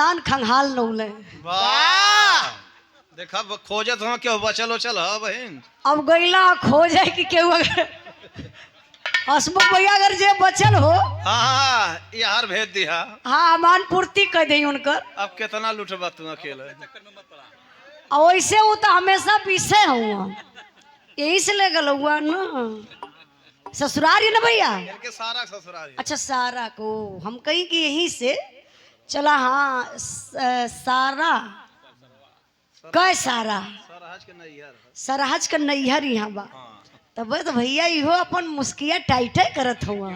खानदान खंगाल नौले। वाह देखा खोजत हो क्यों बचल चल बहन अब गईला खोजे कि केहू अगर हसमुख भैया अगर जे बचल हो हाँ यार भेज दिया। हाँ मान पूर्ति कर दी उनकर। अब कितना लुटबा तू अकेले और वैसे वो तो हमेशा पीछे हुआ यही से ले गल हुआ ना ससुराल है ना भैया। इनके सारा ससुराल। अच्छा सारा को हम कहीं कि यहीं से चला। हाँ सारा कै सारा सरहज का नैहर यहाँ बा। तब तो भैया इहो अपन मुस्किया टाइटे करत हुआ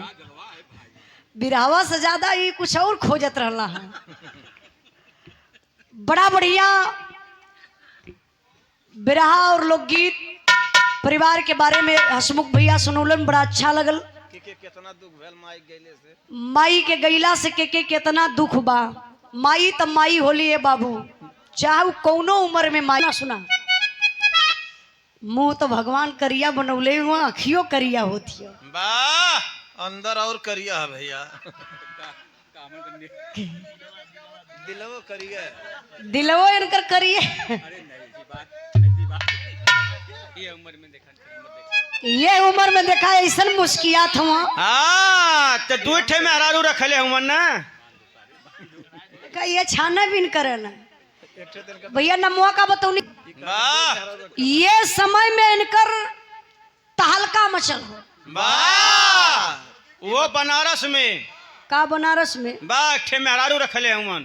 बिरावा से ज्यादा ये कुछ और खोजत रहला है। बड़ा बढ़िया बिरहा और लोकगीत परिवार के बारे में हसमुख भैया सुनौलन बड़ा अच्छा लगल। कितना दुख भेल माई गईले से माई के गईला से के कितना दुख बा। माई तब माई होली है बाबू चाहे कौनो उम्र में माई ना सुना। मुंह तो भगवान करिया बनौले हुआ अखियों करिया होती है। वाह अंदर और करिया है भैया दिलवो करिया दिलवो इनकर करिए ये उम्र में देखा ऐसा मुस्कियात हुआ। हाँ तो दू ठे में हरारू रखले हुआ ना ये छाना भी करे ना भैया नमुआ का बतौनी। ये समय में इनकर तहलका मचल हो। वो बनारस में का बनारस में बा एक ठे में हरारू रखले हुआ।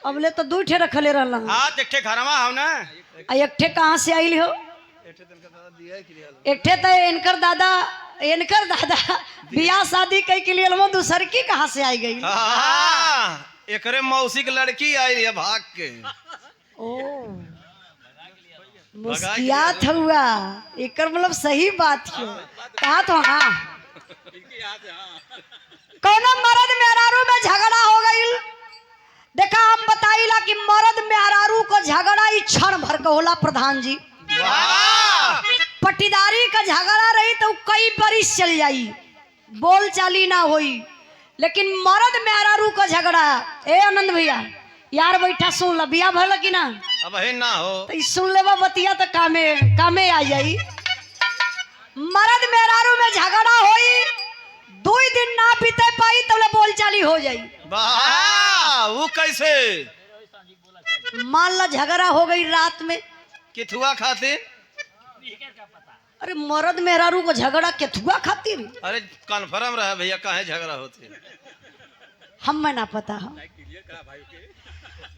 अबले तो दू ठे रखले रहला। हाँ एक ठे घरवा हो ना एक ठे कहाँ से आइल हो। एक ठे तो इनकर दादा बियाह शादी कई के लिए दूसर की कहाँ से आई गई। एकरे मौसी की लड़की आई है भाग के। ओ मुस्कियात हुआ एकर मतलब सही बात है। कहा तो हाँ कौन मर्द मेहरारू में झगड़ा हो गई। देखा हम बताइला कि मर्द मेहरारू को झगड़ा ही क्षण भर का होला प्रधान जी। पट्टीदारी का झगड़ा रही तो कई बरिस चल जाई बोल चाली ना होई। लेकिन मर्द मेहरारू का झगड़ा ए आनंद भैया यार बैठा सुन ला बिया भल कि ना अब है ना हो तो सुन लेवा बतिया तो कामे आ जाई। मर्द मेहरारू में झगड़ा होई 2 दिन ना बीते पाई तो बोल चाली हो जाई। वो कैसे मान ला झगड़ा हो गई रात में किथुआ खातिर। अरे मर्द मेहरारू को झगड़ा केथुआ खातिर। अरे कन्फर्म रहा भैया काहे झगड़ा होते हम में ना पता है।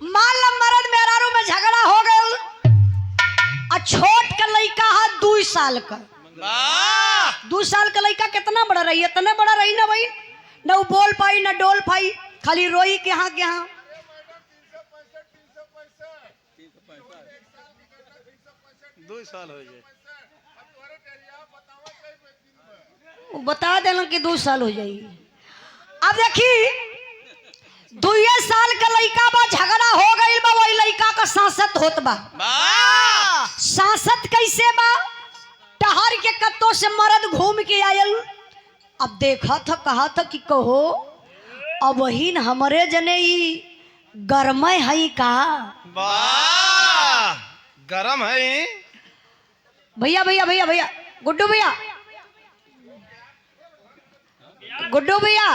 मान ला मर्द मेहरारू में झगड़ा हो गया और छोट का लड़का है 2 साल का। 2 साल का लड़का कितना बड़ा रही इतना बड़ा रही ना भाई न वो बोल पाई न डोल पाई खाली रोई के यहाँ 2 साल हो जाए बता देना कि 2 साल हो जाएगी। अब देखी 2 साल का लड़का बा झगड़ा हो गई बा वही लड़का का सांसत होत बा। सांसत कैसे बा टहर के कत्तों से मर्द घूम के आयल। अब देखा था कहा था कि कहो अब वही न हमारे जने गर्म है कहा गरम है भैया भैया भैया भैया गुड्डू भैया गुड्डू भैया।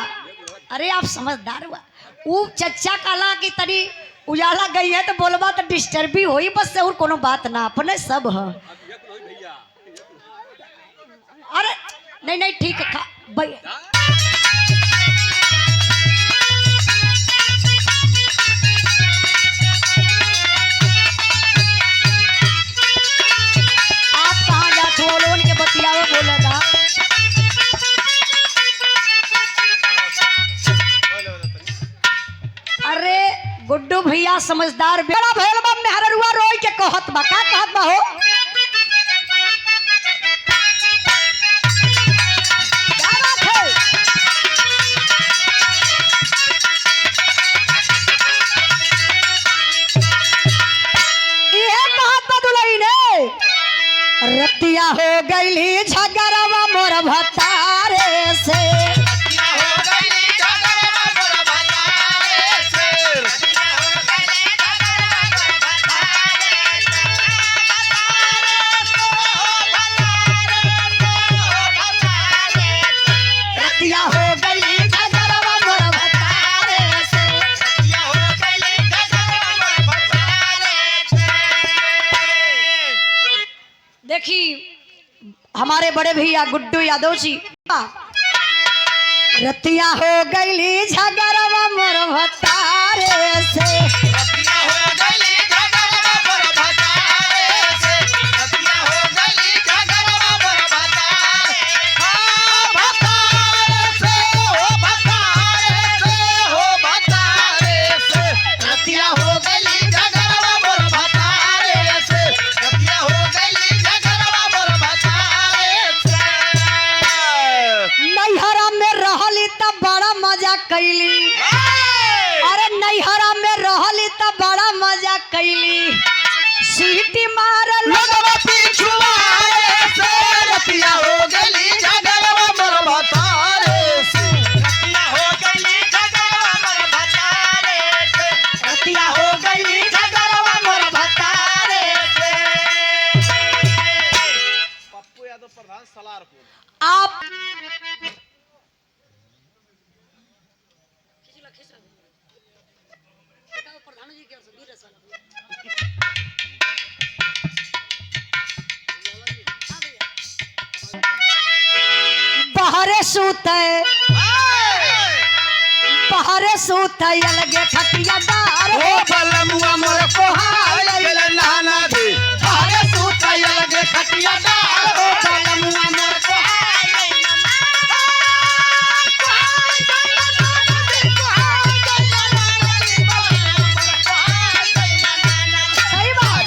अरे आप समझदार हुआ वो चच्चा काला की तरी उजाला गई है तो बोलबा तो डिस्टर्ब भी होई बस और कोनो बात ना अपने सब है। अरे नहीं नहीं ठीक है भैया आप कहाँ जाते हो लोन के बतियावे बोलेगा। अरे गुड्डू भैया समझदार बेड़ा भेल बम में हररुआ रोई के कहत बा का कहत बा हो। क्या बात है इहे कहत बा दुलई ने रतिया हो गईली झगड़वा मोर भतारे से। हमारे बड़े भैया गुड्डू यादव जी। रतिया हो गईली झगड़वा मोर भतारे से, रतिया हो गईली झगड़वा मोर भतारे से, रतिया हो गईली झगड़वा मोर भतारे, भतारे से, हो भतारे से, हो भतारे से, रतिया हो गईली झगड़वा मोर भतारे से, रतिया हो गईली झगड़वा मोर भतारे से। नैहरा में रहली तब बड़ा मजा कैली, अरे नैहरा में रहली तब बड़ा मजा कैली, सीटी मारल लगवा पिछुआरे से, रतिया हो गईली झगड़वा मोर भतारे से, रतिया हो गईली झगड़वा मोर भतारे से, रतिया हो गईली झगड़वा मोर भतारे से। पप्पू यादव प्रधान सलारपुर। आप बाहरे सूते बाहरे सूते अलगे खटिया दार ओ बलमुआ मोर कोहाई गेल नाना दे, बाहरे सूता अलगे खटिया डाल, ओ बलमुआ मोर कोहाई गेल सही बात।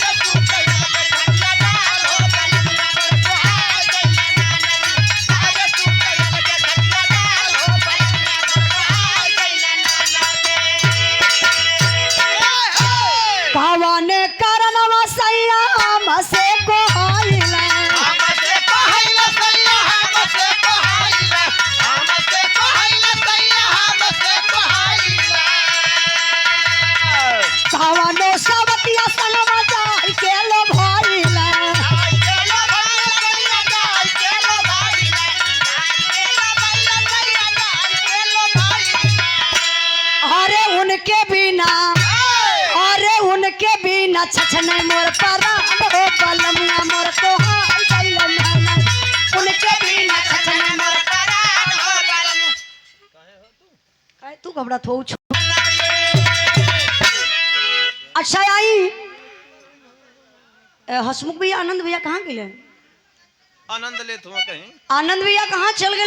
भवाने करनवा सैया हमसे को होइला, हमसे कहैला सैया, हमसे कहैला, हमसे कहैला सैया, हमसे कहैला। भवानो सवतिया संगवा जाई के लो भइला, आई गेलो भाई सैया, आई गेलो भाई, आई गेलो भाई सैया, आई गेलो भाई। अरे उनके बिना अरे उनके बिना छछने मोर परान हो बलमुआ मोर को हाल गइल नाना, उनके बिना छछने मोर परान हो गलम। काहे तू घबरात हो। अच्छा आई हसमुख भैया आनंद भैया कहाँ गेले? आनंद ले तुम कहीं आनंद भैया कहाँ चल गए?